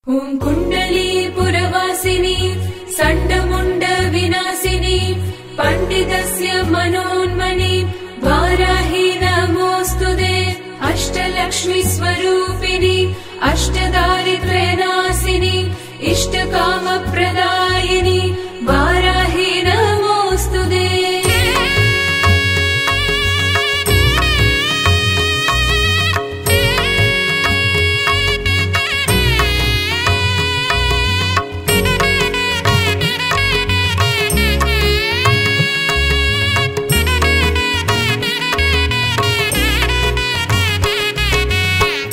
ஓம் குண்டலி புரவாசினி சண்டமுண்ட விநாசினி பண்டிதஸ்ய மனோன்மணி வாராஹி நமோஸ்துதே அஷ்டலக்ஷ்மி ஸ்வரூபிணி அஷ்டதாரித்ர்யநாசினி இஷ்டகாம பிரதாயினி வாராஹி நமோஸ்துதே.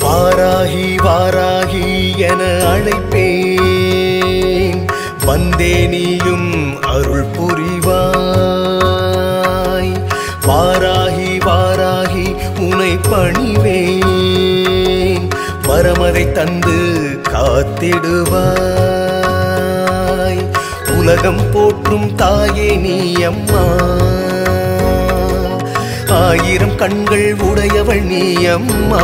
வாராகி வாராகி என அழைப்பேன், வந்தே நீயும் அருள் புரிவாய். வாராகி வாராகி உனை பணிவேன், வரமதை தந்து காத்திடுவாய். உலகம் போற்றும் தாயே நீ அம்மா, ஆயிரம் கண்கள் உடையவள் நீ அம்மா.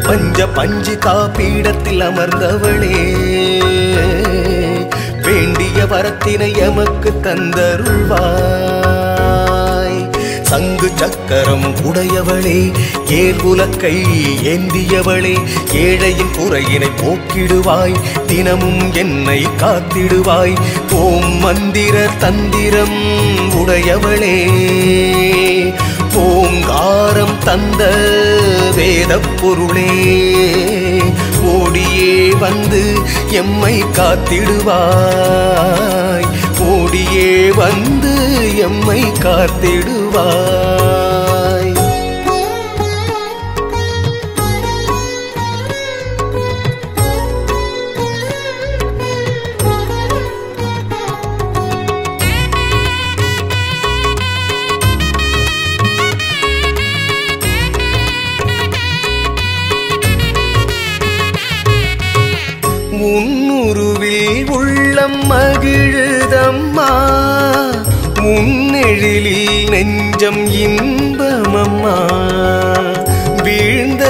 பஞ்ச பஞ்சிகா பீடத்தில் அமர்ந்தவளே, வேண்டிய வரத்தினை எமக்கு தந்தருள்வாய். சங்கு சக்கரம் உடையவளே, ஏர்குலக்கை ஏந்தியவளே, ஏழையின் குறையினை போக்கிடுவாய், தினமும் என்னை காத்திடுவாய். ஓம் மந்திர தந்திரம் உடையவளே, ஓங்காரம் தந்த வேத பொருளே, ஓடியே வந்து எம்மை காத்திடுவாய். ஓடியே வந்து எம்மை காத்திடுவாய். உன்னுருவில் உள்ளம் மகிழுதம்மா, உன்னெழிலில் நெஞ்சம் இன்பமம்மா. வீழ்ந்த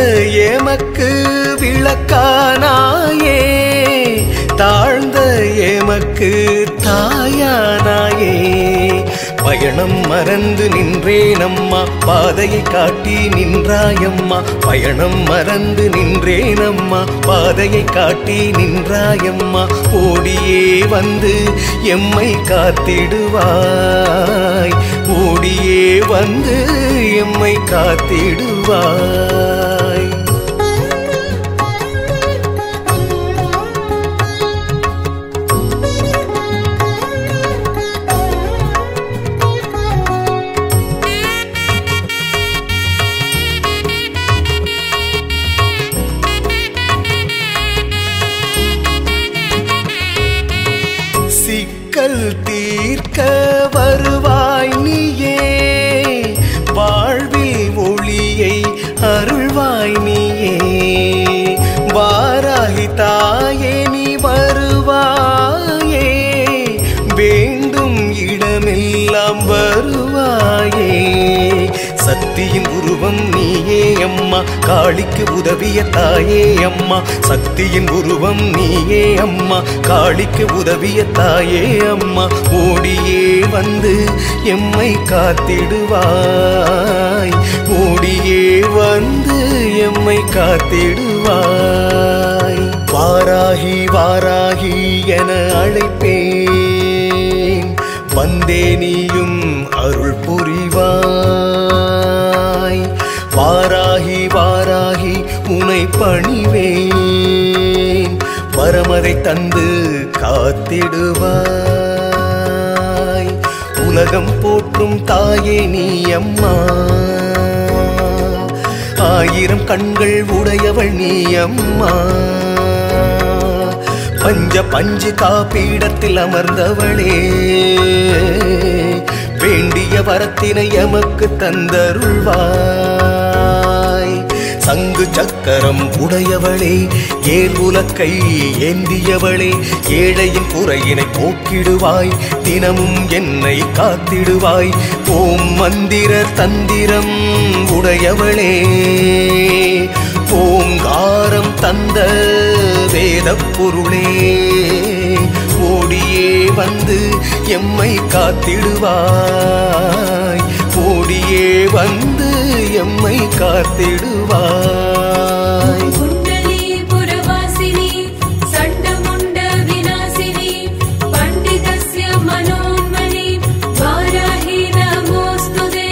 எமக்கு விளக்கானாயே, தாழ்ந்த எமக்கு தாயானாயே. பயணம் மறந்து நின்றேனம்மா, பாதையை காட்டி நின்றாயம்மா. பயணம் மறந்து நின்றேனம்மா, பாதையை காட்டி நின்றாயம்மா. ஓடியே வந்து எம்மை காத்திடுவாய். ஓடியே வந்து எம்மை காத்திடுவாய். சிக்கல் தீர்க்க வருவாய் நீயே, வாழ்வில் ஒளியை அருள்வாய் நீயே. வாராகி தாயே நீ வருவாயே, வேண்டும் இடமெல்லாம் வருவாயே. சக்தியின் உருவம் நீயே அம்மா, காளிக்கு உதவிய தாயே அம்மா. சக்தியின் உருவம் நீயே அம்மா, காளிக்கு உதவிய தாயே அம்மா. ஓடியே வந்து எம்மை காத்திடுவாய். ஓடியே வந்து எம்மை காத்திடுவாய். வாராகி வாராகி என அழைப்பேன், வந்தே நீயும் அருள் புரிவாய். வாராகி வாராகி உனை பணிவேன், வரமதை தந்து காத்திடுவாய். உலகம் போற்றும் தாயே நீ அம்மா, ஆயிரம் கண்கள் உடையவள் நீ அம்மா. பஞ்ச பஞ்சிகா பீடத்தில் அமர்ந்தவளே, வேண்டிய வரத்தினை எமக்கு தந்தருள்வாய். சங்கு சக்கரம் உடையவளே, ஏர்குலக்கை ஏந்தியவளே, ஏழையின் குறையினை போக்கிடுவாய், தினமும் என்னை காத்திடுவாய். ஓம் மந்திர தந்திரம் உடையவளே, ஓங்காரம் தந்த வேதப் பொருளே ஓடியே வந்து எம்மை காத்திடுவாய், ஓடியே வந்து எம்மை காத்திடுவாய். குண்டலி புரவாசினி சண்டமுண்ட விநாசினி பண்டிதஸ்ய மனோன்மணி வாராஹி நமோஸ்துதே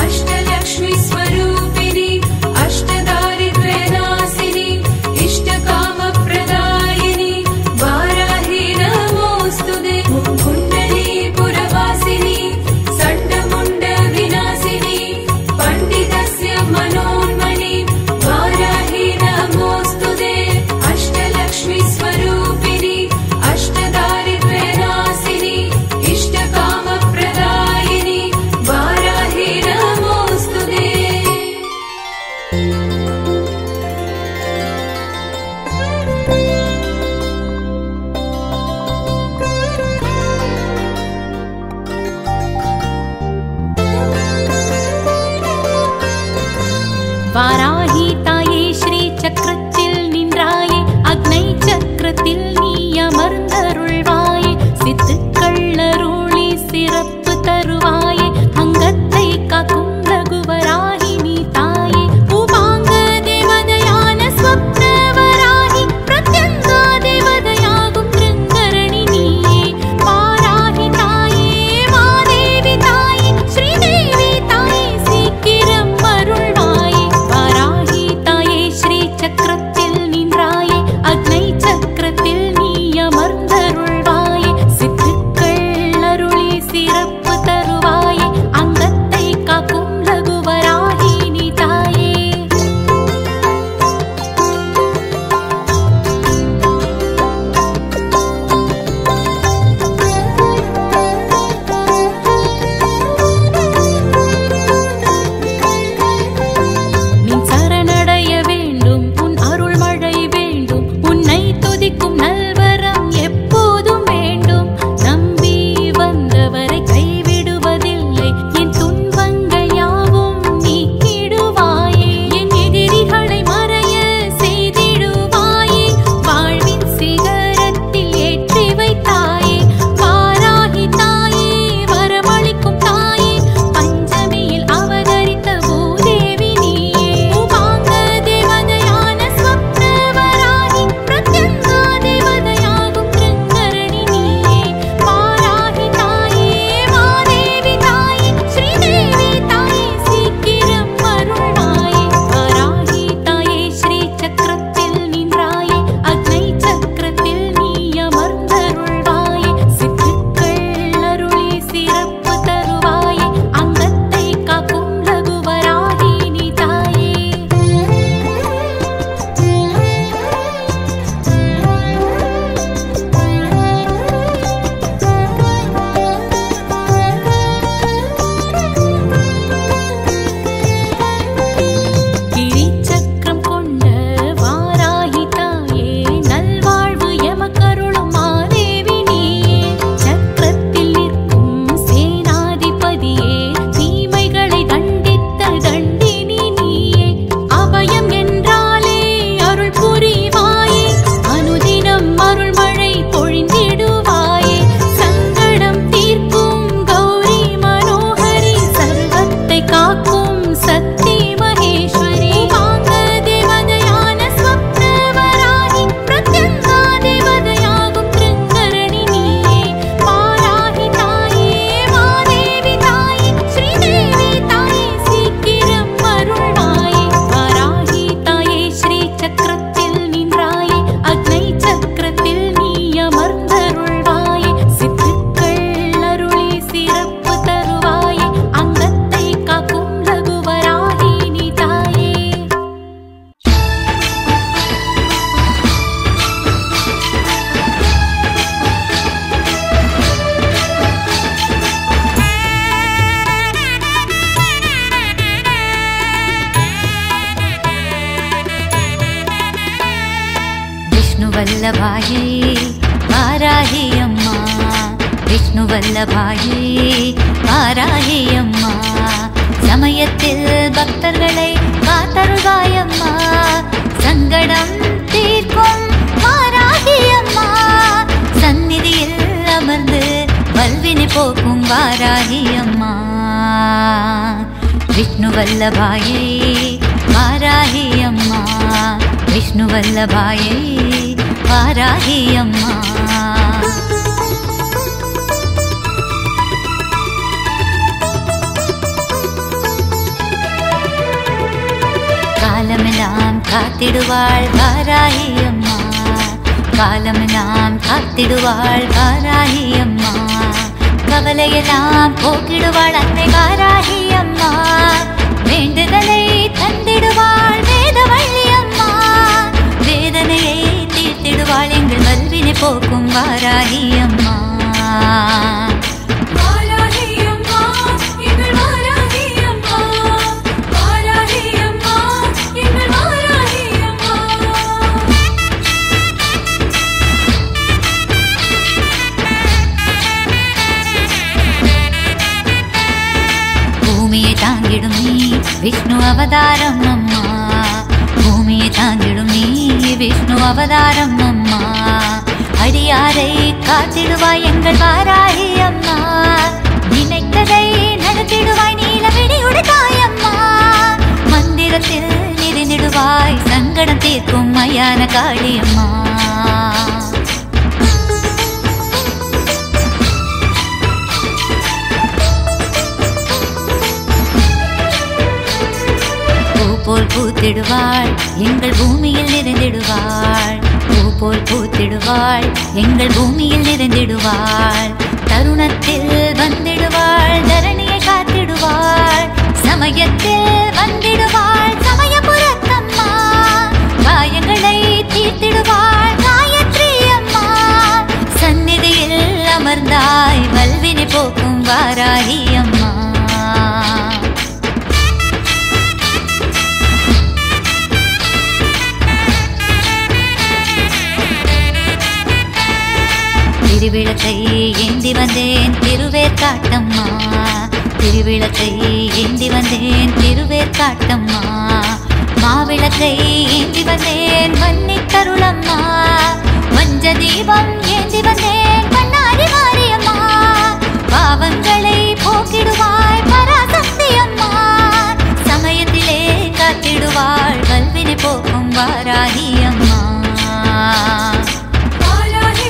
அஷ்டலக்ஷ்மி ஸ்வரூபிணி அஷ்டதாரித்ர்யநாசினி இஷ்டகாம பிரதாயினி வாராஹி நமோஸ்துதே. குண்டலி புரவாசினி சண்டமுண்ட விநாசினி பண்டிதஸ்ய மனோன்மணி வாராஹி நமோஸ்துதே அஷ்டலக்ஷ்மி ஸ்வரூபிணி அஷ்டதாரித்ர்யநாசினி இஷ்டகாம பிரதாயினி வாராஹி நமோஸ்துதே. வாராகி தாயே ஸ்ரீ சக்கரத்தில் நின்றாயே, அக்னை சக்கரத்தில் நீ அமர்ந்தருள்வாயே, சித்துக்கள் அருளி சிறப்பு தருவாயே, அங்கத்தை காக்கும் ரகுவராகி நீ தாயே. உபாங்க தேவதையான ஸ்வப்னவராகி பிரத்யங்கா தேவதையாகும் திருங்கரணி நீயே. வாராகி தாயே மாதேவி தாயே ஸ்ரீதேவி தாயே சீக்கிரம் அருள்வாயே. வாராகி தாயே ஸ்ரீ சக்கரத்தில் நின்றாயே, அக்னை சக்கரத்தில் நீ அமர்ந்தருள்வாயே, சித்துக்கள் அருளி சிறப்பு தருவாயே, அங்கத்தை காக்கும் லகுவராகி நீ தாயே. நின் சரணடைய வேண்டும், உன் அருள் மழை வேண்டும், உன்னை துதிக்கும் நல்வரம் எப்போதும் வேண்டும். நம்பி வந்தவரை கைவிடுவதில்லை, என் துன்பங்கள் யாவும் நீக்கிடுவாயே, என் எதிரிகளை மறைய செய்திடுவாயே, வாழ்வின் சிகரத்தில் ஏற்றி வைத்தாயே. வாராகி தாயே வரமளிக்கும் தாயே, பஞ்சமியில் அவதரித்த பூதேவி நீயே. உபாங்க தேவதையான ஸ்வப்னவராகி பிரத்யங்கா தேவதையாகும் திருங்கரணி நீயே. வாராகி தாயே மாதேவி தாயே ஸ்ரீதேவி தாயே சீக்கிரம் அருள்வாயே. வாராகி தாயே ஸ்ரீ சக்கரத்தில் நின்றாயே, அக்னை சக்கரத்தில் நீ அமர்ந்தருள்வாயே, சித்துக்கள் அருளி சிறப்பு தருவாயே, அங்கத்தை காக்கும் லகுவராகி நீ தாயே. கிரிச்சக்கரம் கொண்ட வாராகி தாயே, நல்வாழ்வு எமக்கருளும் மாதேவி நீயே. சக்கரத்தில் நிற்கும் சேனாதிபதியே, தீமைகளை தண்டித்த தண்டினி நீயே. அபயம் என்றாலே அருள் புரிவாயே, அனுதினம் அருள்மழை பொழிந்திடுவாயே, சங்கடம் தீர்க்கும் கௌரி மனோகரி, சர்வத்தை காக்கும் சக்தி மகேஸ்வரி. உபாங்க தேவதையான ஸ்வப்னவராகி பிரத்யங்கா தேவதையாகும் திருங்கரணி நீயே. வாராகி தாயே மாதேவி தாயே ஸ்ரீதேவி தாயே சீக்கிரம் அருள்வாயே. வாராகி தாயே ஸ்ரீ சக்கரத்தில் நின்றாயே, அக்னை சக்கரத்தில் நீ அமர்ந்தருள்வாயே, சித்துக்கள் அருளி சிறப்பு தருவாயே, அங்கத்தை காக்கும் லகுவராகி நீ தாயே. விஷ்ணுவல்லபாயே வாராஹி அம்மா, விஷ்ணுவல்லபாயே வாராஹி அம்மா, சமயத்தில் பக்தர்களை காத்தருள்வாயம்மா, சங்கடம் தீர்க்கும் வாராஹி वल्लभायै वाराहि अम्मा विष्णु वल्लभायै वाराहि अम्मा காலமெல்லாம் காத்திடுவாள் வாராகி அம்மா காலமெல்லாம் காத்திடுவாள் வாராகி அம்மா கவலையெல்லாம் போக்கிடுவாள் அன்னை வாராகி அம்மா வேண்டுதலை தந்திடுவாள் வேதவள்ளி அம்மா வேதனையை தீர்த்திடுவாள் எங்கள் வல்வினை போக்கும் வாராகி அம்மா विष्णु अवतारम अम्मा भूमिये तांगिडुम नी विष्णु अवतारम अम्मा अडियारै कात्तिडुवाय एंगल वाराही अम्मा निनैत्तதை நடத்திடுவாய் நீலவிழியுடைய தாயம்மா மந்திரத்தில் நிறைந்திடுவாய் சங்கடம் தீர்க்கும் மயான காளியம்மா போல் பூத்திடுவாள் எங்கள் பூமியில் நிறைந்திடுவாள் பூ போல் பூத்திடுவாள் எங்கள் பூமியில் நிறைந்திடுவாள் தருணத்தில் வந்திடுவாள் தரணியை காத்திடுவாள் சமயத்தில் வந்திடுவாள் சமயபுரத்தம்மா காயங்களை தீர்த்திடுவாள் காயத்ரி அம்மா சந்நிதியில் அமர்ந்தாய் வல்வினை போக்கும் வாராகி அம்மா திருவிளக்கை ஏந்தி வந்தேன் திருவேற்காட்டம்மா திருவிளக்கை ஏந்தி வந்தேன் திருவேற்காட்டம்மா மாவிளக்கை ஏந்தி வந்தேன் மன்னித்தருளம்மா மஞ்ச தீபம் ஏந்தி வந்தேன் பண்ணாரி மாரியம்மா பாவங்களை போக்கிடுவாய் பராசக்தி அம்மா சமயத்திலே காத்திடுவாள் வல்வினை போக்கும் வாராகி அம்மா வாராகி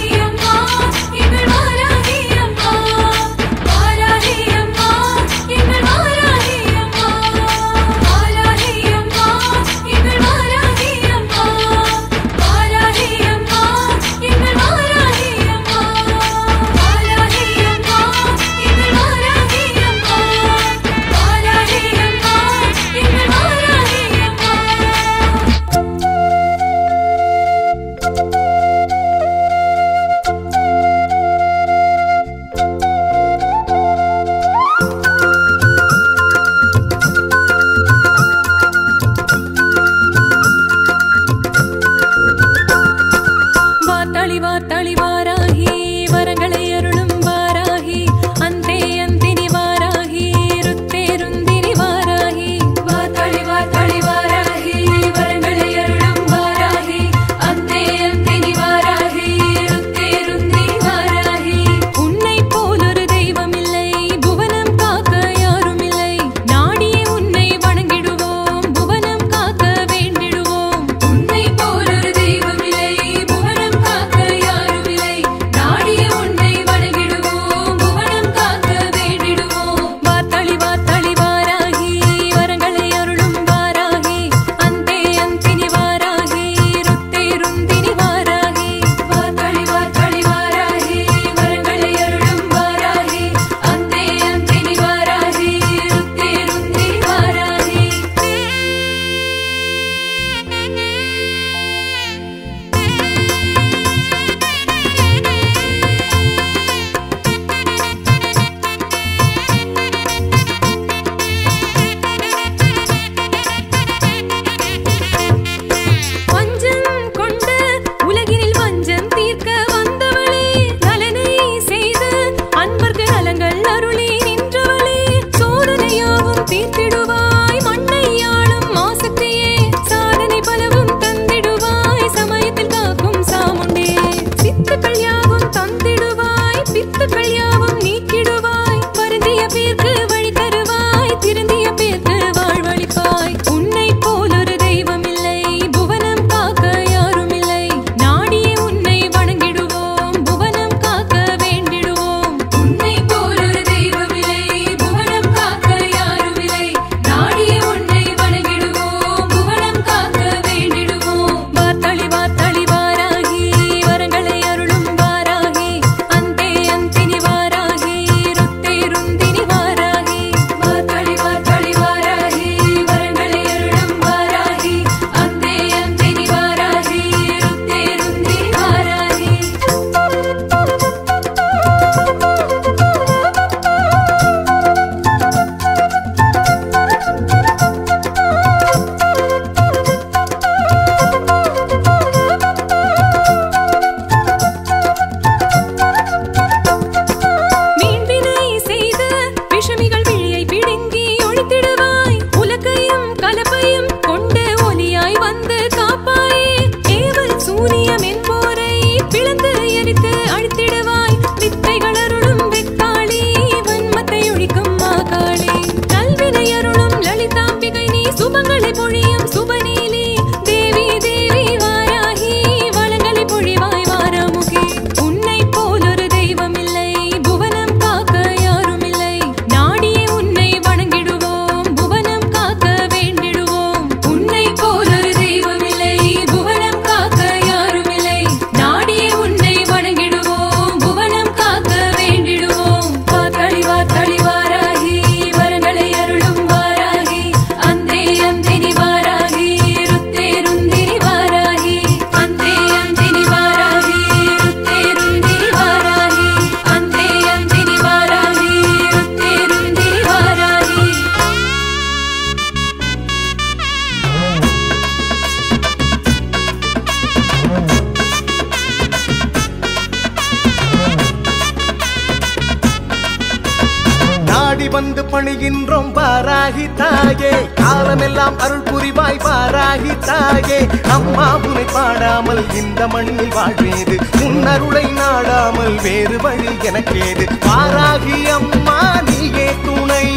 நாடி வந்து பணிகின்றோம் வாராகி தாயே, காலமெல்லாம் அருள் புரிவாய் வாராகி தாயே. அம்மா உனை பாடாமல் இந்த மண்ணில் வாழ்வேது, உன்னருளை நாடாமல் வேறு வழி எனக்கேது. வாராகி அம்மா நீயே துணை,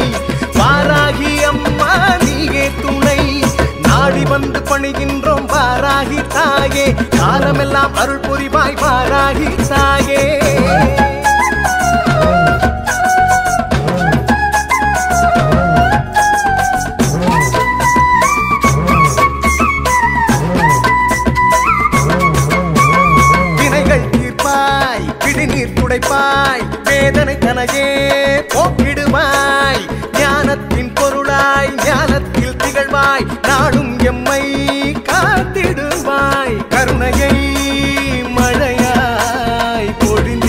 வாராகி அம்மா நீயே துணை. நாடி வந்து பணிகின்றோம் வாராகி தாயே, காலமெல்லாம் அருள் புரிவாய் வாராகி தாயே. வினைகள் தீர்ப்பாய், விழிநீர் துடைப்பாய், வேதனை தனையே போக்கிடுவாய். ஞானத்தின் பொருளாய் ஞானத்தில் திகழ்வாய், நாடும் எம்மை காத்திடுவாய். கருணையை மழையாய் பொழிந்திடுவாய்,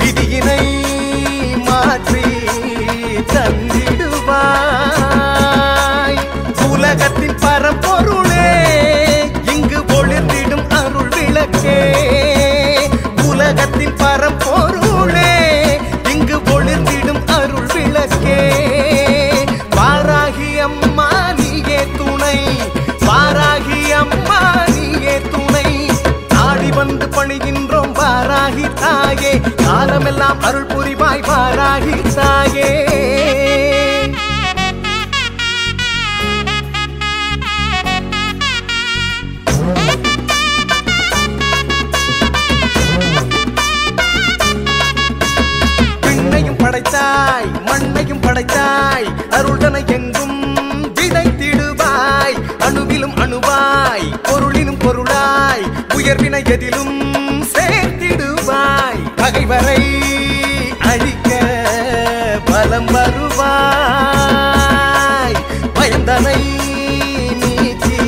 விதியினை மாற்றி தந்திடுவாய். உலகத்தின் பரம்பொருளே இங்கு ஒளிர்ந்திடும் அருள் விளக்கே, உலகத்தின் பரம்பொருளே இங்கு ஒளிர்ந்திடும் அருள் விளக்கே. வாராகி அம்மா நீயே துணை, வாராகி அம்மா நீயே துணை. நாடி வந்து பணிகின்றோம் வாராகி தாயே, காலமெல்லாம் அருள் புரிவாய் வாராகி தாயே. படைத்தாய் மண்ணையும் படைத்தாய், அருள்தனை எங்கும் விதைத்திடுவாய். அணுவிலும் அணுவாய், பொருளினும் பொருளாய், உயர்வினை எதிலும் சேர்த்திடுவாய். பகைவரை அழிக்க பலம் வருவாய், பயந்தனை நீக்கி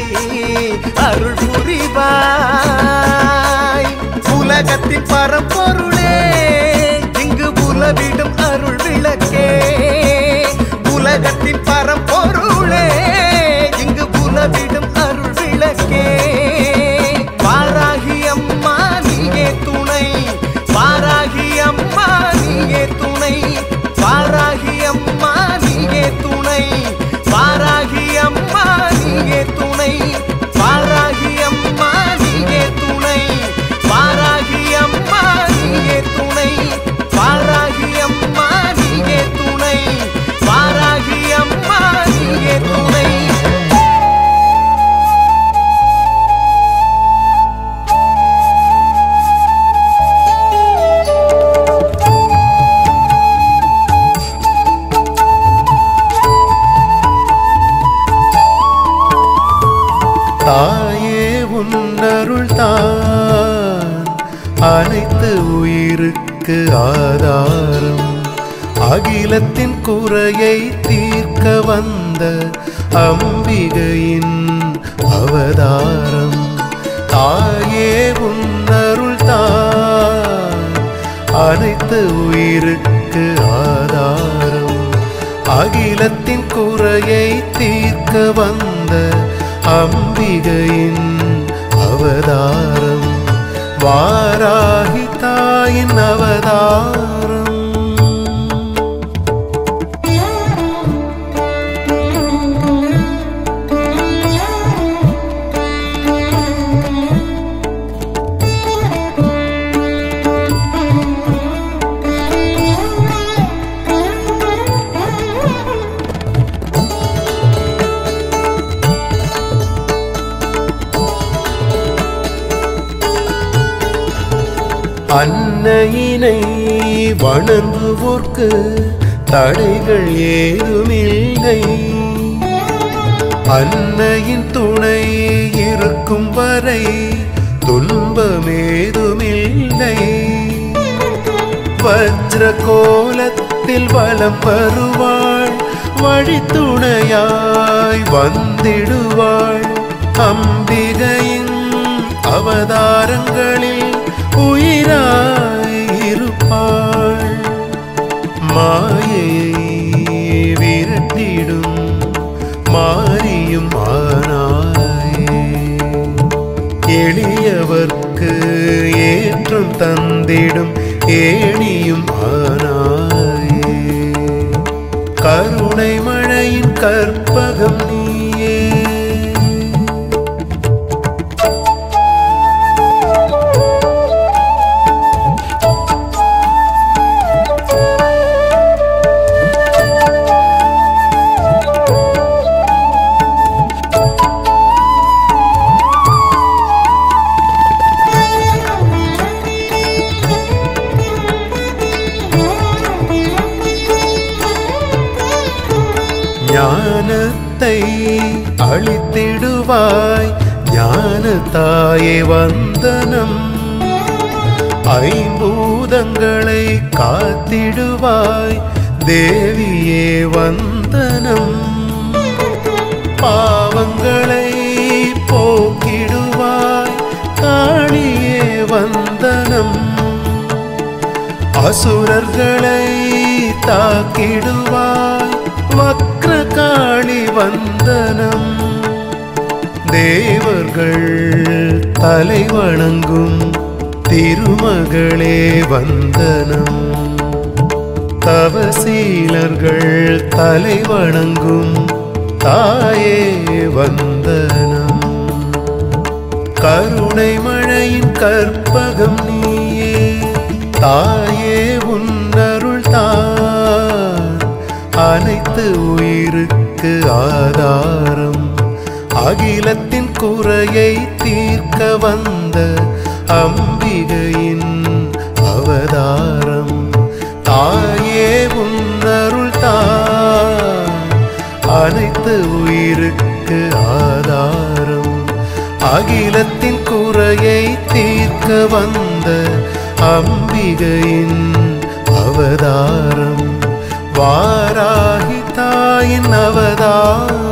அருள் புரிவாய். உலகத்தின் பரம்பொருளே இங்கு உலவிடும் அருள் விளக்கே, உலகத்தின் பரம்பொருளே இங்கு உலவிடும் அருள் விளக்கே. வாராகி அம்மா நீயே துணை, வாராகி அம்மா நீயே துணை, வாராகி அம்மா நீயே துணை, வாராகி அம்மா நீயே துணை, வாராகி அம்மா நீயே துணை, வாராகி அம்மா நீயே துணை, வாராகி அம்மா நீயே துணை, வாராகி அம்மா நீயே துணை. தாயே உன்னருள் தான் அனைத்து உயிருக்கு ஆதாரம், அகிலத்தின் குறையை தீர்க்க வந்த அம்பிகையின் அவதாரம். தாயே உன்னருள் தான் அனைத்து உயிருக்கு ஆதாரம், அகிலத்தின் குறையை தீர்க்க வந்த அம்பிகையின் அவதாரம். வாராகி தாயின் அவதாரம். அன்னையினை வணங்குவோர்க்கு தடைகள் ஏதுமில்லை, அன்னையின் துணை இருக்கும் வரை துன்பமேதுமில்லை. வஜ்ர கோலத்தில் வலம் வருவாள், வழித்துணையாய் வந்திடுவாள். அம்பிகையின் அவதாரங்களில் உயிராய் இருப்பாள். மாயையை விரட்டிடும் மாரியும் ஆனாயே, எளியவர்க்கு ஏற்றம் தந்திடும் ஏணியும் ஆனாயே. கற்பகம் நீயே. ஞானத்தை அளித்திடுவாய் ஞான தாயே வந்தனம். ஐம்பூதங்களை காத்திடுவாய் தேவியே வந்தனம். பாவங்களை போக்கிடுவாய் காளியே வந்தனம். அசுரர்களை தாக்கிடுவாய் வக்ர காளி வந்தனம். தேவர்கள் தலை வணங்கும் திருமகளே வந்தனம். தவசீலர்கள் தலை வணங்கும் தாயே வந்தனம். கருணை மழையின் கற்பகம் நீயே. தாயே உன்னருள் தான் அனைத்து உயிருக்கு ஆதாரம். அகிலத்தின் குறையை தீர்க்க வந்த அம்பிகையின் அவதாரம். தாயே உன்னருள் தான் அனைத்து உயிருக்கு ஆதாரம். அகிலத்தின் குறையை தீர்க்க வந்த அம்பிகையின் அவதாரம். வாராகி தாயின் அவதாரம்.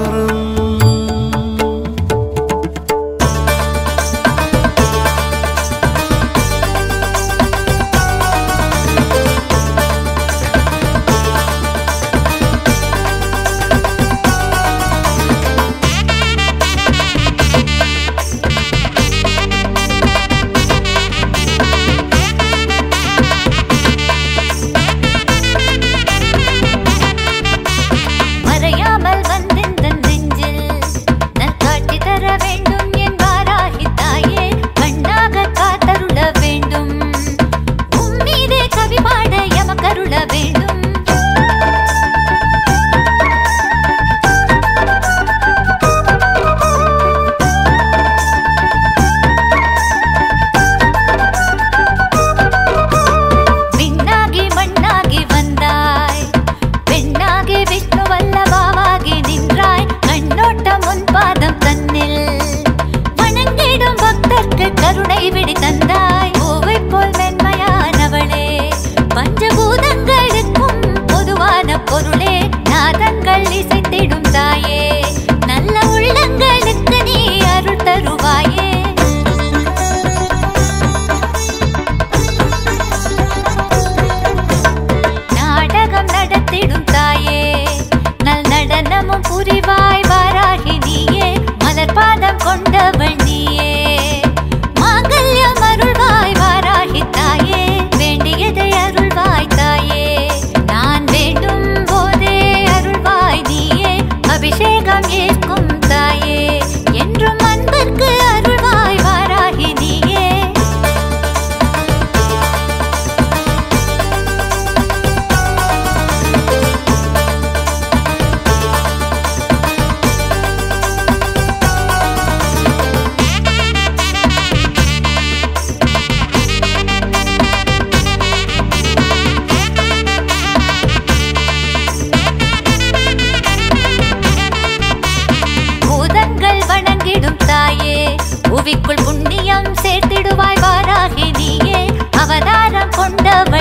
புவிக்குள் புண்ணியம் சேர்த்திடுவாய் வாராகி நீயே அவதாரம் கொண்டவள்